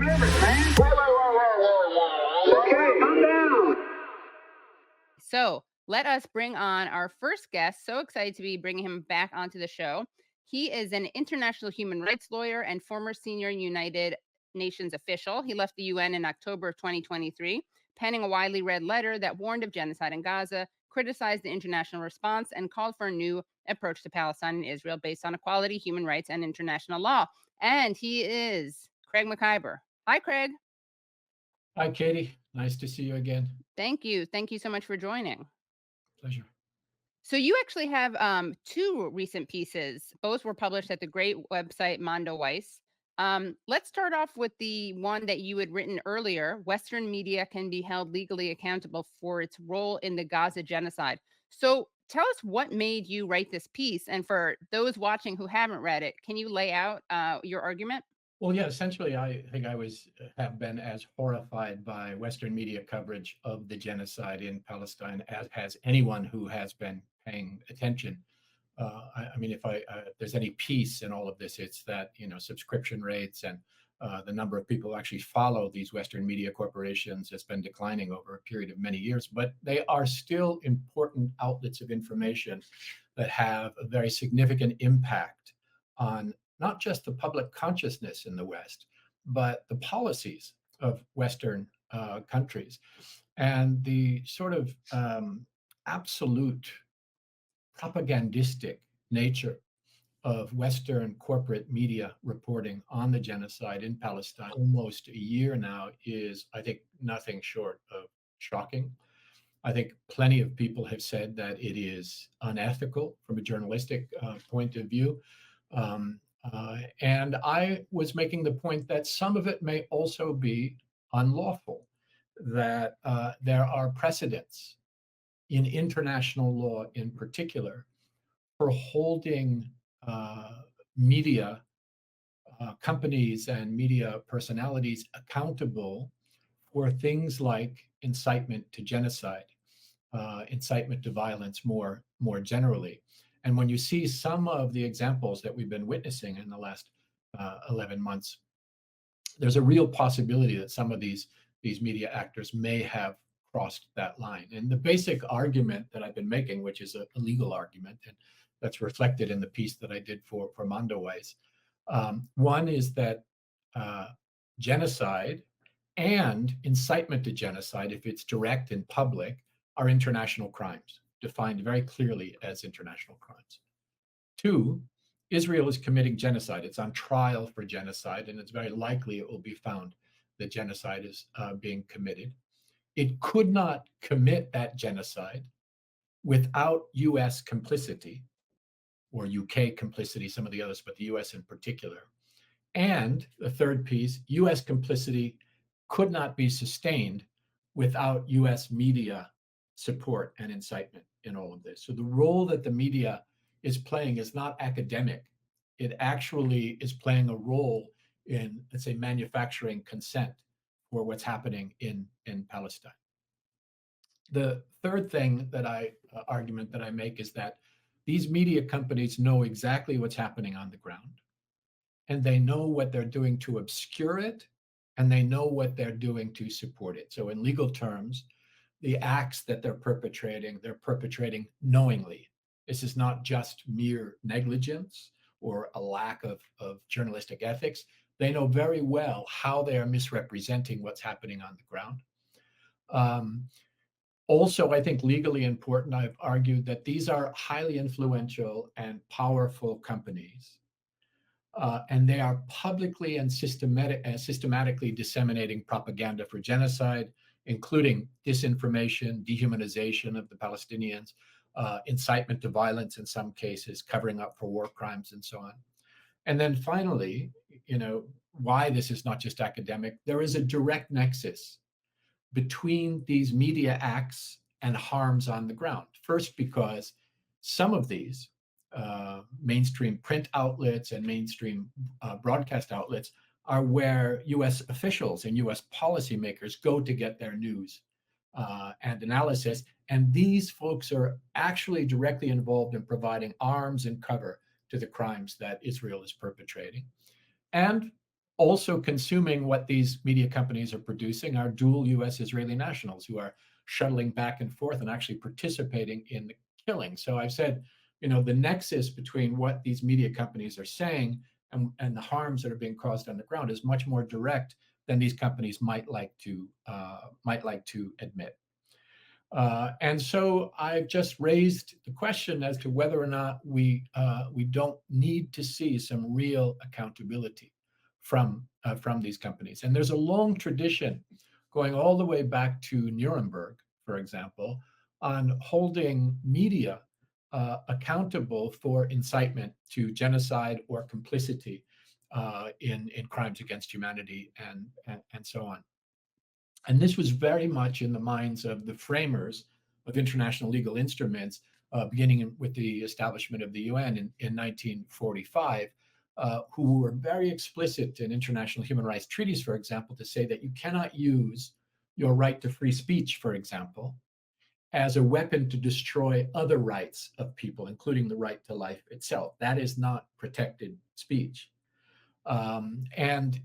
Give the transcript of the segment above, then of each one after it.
Okay, calm down. So let us bring on our first guest. So excited to be bringing him back onto the show. He is an international human rights lawyer and former senior United Nations official. He left the UN in October of 2023, penning a widely read letter that warned of genocide in Gaza, criticized the international response, and called for a new approach to Palestine and Israel based on equality, human rights, and international law. And he is Craig Mokhiber. Hi, Craig. Hi, Katie. Nice to see you again. Thank you. Thank you so much for joining. Pleasure. So you actually have two recent pieces. Both were published at the great website Mondo Weiss. Let's start off with the one that you had written earlier. Western media can be held legally accountable for its role in the Gaza genocide. So tell us what made you write this piece. And for those watching who haven't read it, can you lay out your argument? Well, yeah, essentially, I think I have been as horrified by Western media coverage of the genocide in Palestine as has anyone who has been paying attention. I mean, if there's any piece in all of this, it's that subscription rates and the number of people who actually follow these Western media corporations has been declining over a period of many years. But they are still important outlets of information that have a very significant impact on not just the public consciousness in the West, but the policies of Western countries. And the sort of absolute propagandistic nature of Western corporate media reporting on the genocide in Palestine almost a year now is, I think, nothing short of shocking. I think plenty of people have said that it is unethical from a journalistic point of view. And I was making the point that some of it may also be unlawful, that there are precedents in international law in particular for holding media companies and media personalities accountable for things like incitement to genocide, incitement to violence more generally. And when you see some of the examples that we've been witnessing in the last 11 months, there's a real possibility that some of these media actors may have crossed that line. And the basic argument that I've been making, which is a legal argument, and that's reflected in the piece that I did for Mondo Weiss. One is that genocide and incitement to genocide, if it's direct and public, are international crimes, defined very clearly as international crimes. Two, Israel is committing genocide. It's on trial for genocide, and it's very likely it will be found that genocide is being committed. It could not commit that genocide without US complicity, or UK complicity, some of the others, but the US in particular. And the third piece, US complicity could not be sustained without US media support and incitement in all of this. So the role that the media is playing is not academic. It actually is playing a role in, let's say, manufacturing consent for what's happening in Palestine. The third thing that argument that I make is that these media companies know exactly what's happening on the ground, and they know what they're doing to obscure it, and they know what they're doing to support it. So in legal terms, the acts that they're perpetrating knowingly. This is not just mere negligence or a lack of journalistic ethics. They know very well how they are misrepresenting what's happening on the ground. Also, I think legally important, I've argued that these are highly influential and powerful companies. And they are publicly and systematically disseminating propaganda for genocide, including disinformation, dehumanization of the Palestinians, incitement to violence in some cases, covering up for war crimes, and so on. And then finally, why this is not just academic, there is a direct nexus between these media acts and harms on the ground. First, because some of these mainstream print outlets and mainstream broadcast outlets are where US officials and US policymakers go to get their news and analysis. And these folks are actually directly involved in providing arms and cover to the crimes that Israel is perpetrating. And also consuming what these media companies are producing are dual US-Israeli nationals who are shuttling back and forth and actually participating in the killing. So I've said, the nexus between what these media companies are saying and the harms that are being caused on the ground is much more direct than these companies might like to admit. And so I've just raised the question as to whether or not we don't need to see some real accountability from these companies. And there's a long tradition going all the way back to Nuremberg, for example, on holding media accountable for incitement to genocide or complicity in crimes against humanity and so on. And this was very much in the minds of the framers of international legal instruments, beginning with the establishment of the UN in 1945, who were very explicit in international human rights treaties, for example, to say that you cannot use your right to free speech, for example, as a weapon to destroy other rights of people, including the right to life itself. That is not protected speech. And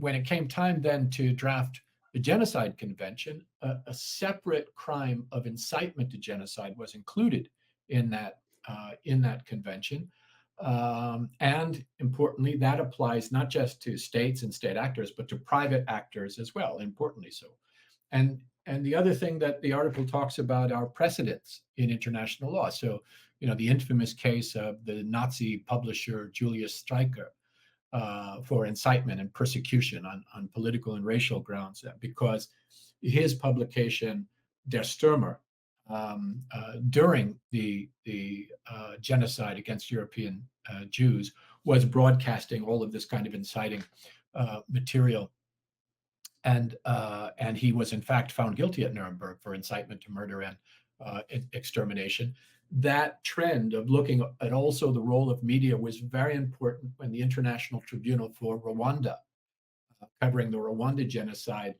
when it came time then to draft the Genocide Convention, a separate crime of incitement to genocide was included in that convention. And importantly, that applies not just to states and state actors, but to private actors as well, importantly so. And the other thing that the article talks about are precedents in international law. So, the infamous case of the Nazi publisher Julius Streicher, for incitement and persecution on political and racial grounds, because his publication Der Stürmer during the genocide against European Jews was broadcasting all of this kind of inciting material. And he was in fact found guilty at Nuremberg for incitement to murder and extermination. That trend of looking at also the role of media was very important when the International Tribunal for Rwanda, covering the Rwanda genocide,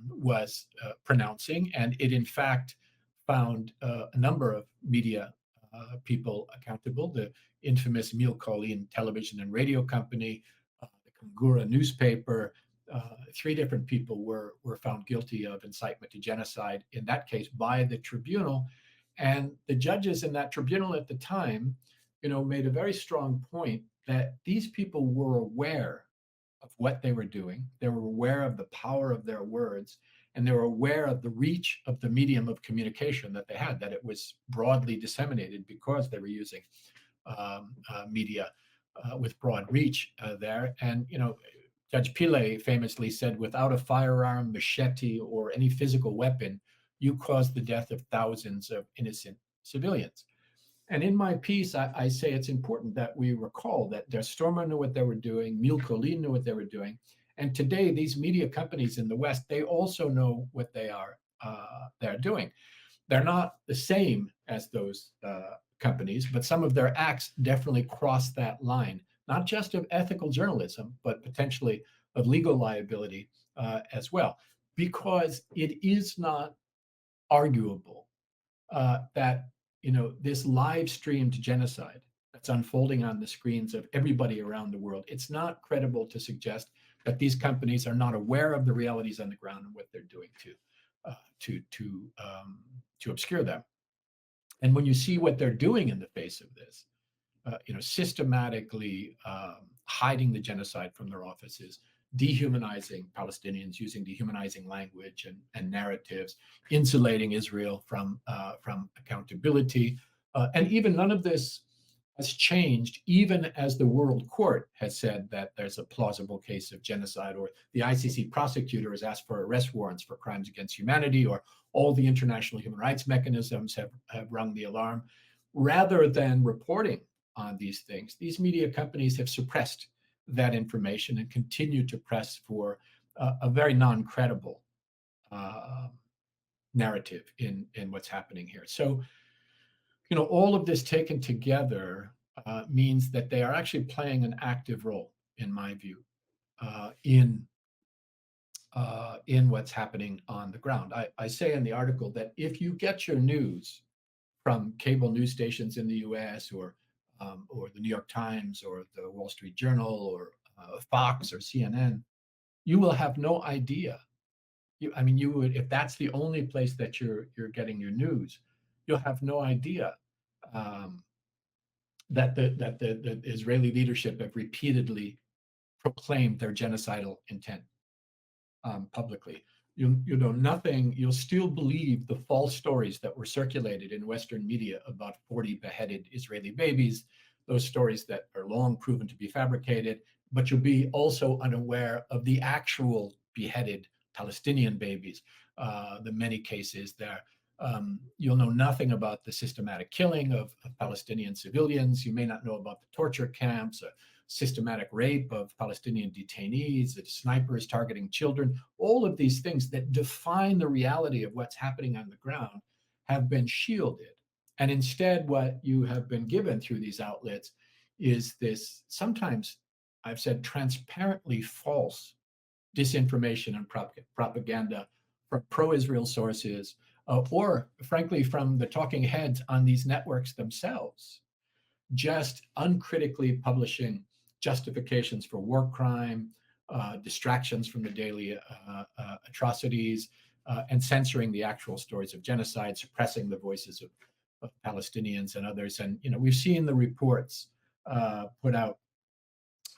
was pronouncing. And it in fact found a number of media people accountable. The infamous Mille Collines television and radio company, the Kangura newspaper, 3 different people were found guilty of incitement to genocide, in that case by the tribunal. And the judges in that tribunal at the time, made a very strong point that these people were aware of what they were doing. They were aware of the power of their words, and they were aware of the reach of the medium of communication that they had, that it was broadly disseminated because they were using media with broad reach there. And, Judge Pillay famously said, without a firearm, machete, or any physical weapon, you caused the death of thousands of innocent civilians. And in my piece, I say it's important that we recall that Der Stürmer knew what they were doing, Mille Collines knew what they were doing, and today these media companies in the West, they also know what they're doing. They're not the same as those companies, but some of their acts definitely cross that line, not just of ethical journalism, but potentially of legal liability as well, because it is not arguable that this live streamed genocide that's unfolding on the screens of everybody around the world, it's not credible to suggest that these companies are not aware of the realities on the ground and what they're doing to obscure them. And when you see what they're doing in the face of this, systematically hiding the genocide from their offices, dehumanizing Palestinians using dehumanizing language and narratives, insulating Israel from accountability, and even none of this has changed, even as the World Court has said that there's a plausible case of genocide, or the ICC prosecutor has asked for arrest warrants for crimes against humanity, or all the international human rights mechanisms have rung the alarm. Rather than reporting on these things, these media companies have suppressed that information and continue to press for a very non-credible narrative in what's happening here. So, all of this taken together means that they are actually playing an active role, in my view, in what's happening on the ground. I say in the article that if you get your news from cable news stations in the U.S. or the New York Times or the Wall Street Journal or Fox or CNN, you will have no idea. You would, if that's the only place that you're getting your news, you'll have no idea um, that the Israeli leadership have repeatedly proclaimed their genocidal intent publicly. You know nothing. You'll still believe the false stories that were circulated in Western media about 40 beheaded Israeli babies, those stories that are long proven to be fabricated, but you'll be also unaware of the actual beheaded Palestinian babies, the many cases there. You'll know nothing about the systematic killing of Palestinian civilians. You may not know about the torture camps, systematic rape of Palestinian detainees, the snipers targeting children. All of these things that define the reality of what's happening on the ground have been shielded. And instead, what you have been given through these outlets is this, sometimes I've said, transparently false disinformation and propaganda from pro-Israel sources, or frankly, from the talking heads on these networks themselves, just uncritically publishing justifications for war crime, distractions from the daily atrocities, and censoring the actual stories of genocide, suppressing the voices of Palestinians and others. And we've seen the reports put out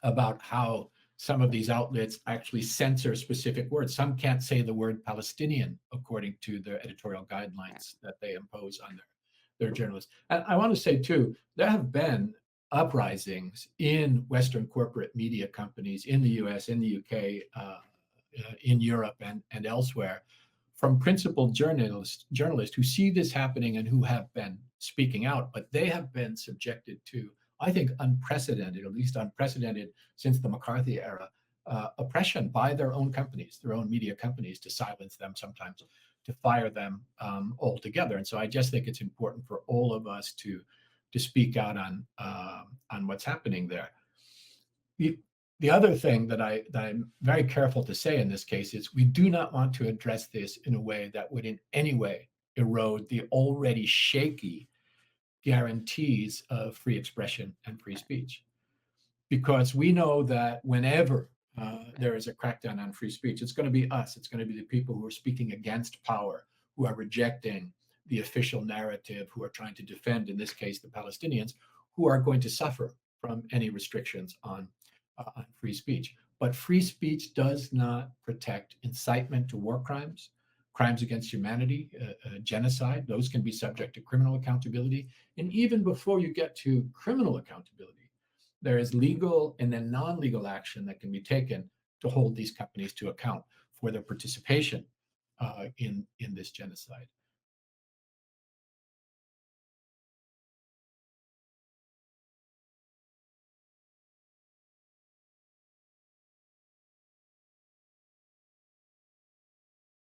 about how some of these outlets actually censor specific words. Some can't say the word Palestinian according to the editorial guidelines that they impose on their journalists. And I want to say too, there have been uprisings in Western corporate media companies in the US, in the UK, in Europe, and elsewhere, from principled journalists who see this happening and who have been speaking out, but they have been subjected to, I think, unprecedented, at least unprecedented since the McCarthy era, oppression by their own companies, their own media companies, to silence them, sometimes to fire them altogether. And so I just think it's important for all of us to speak out on what's happening there. The other thing that I'm very careful to say in this case is we do not want to address this in a way that would in any way erode the already shaky guarantees of free expression and free speech. Because we know that whenever there is a crackdown on free speech, it's going to be us. It's going to be the people who are speaking against power, who are rejecting the official narrative, who are trying to defend, in this case, the Palestinians, who are going to suffer from any restrictions on free speech. But free speech does not protect incitement to war crimes, crimes against humanity, genocide. Those can be subject to criminal accountability. And even before you get to criminal accountability, there is legal and then non-legal action that can be taken to hold these companies to account for their participation in this genocide.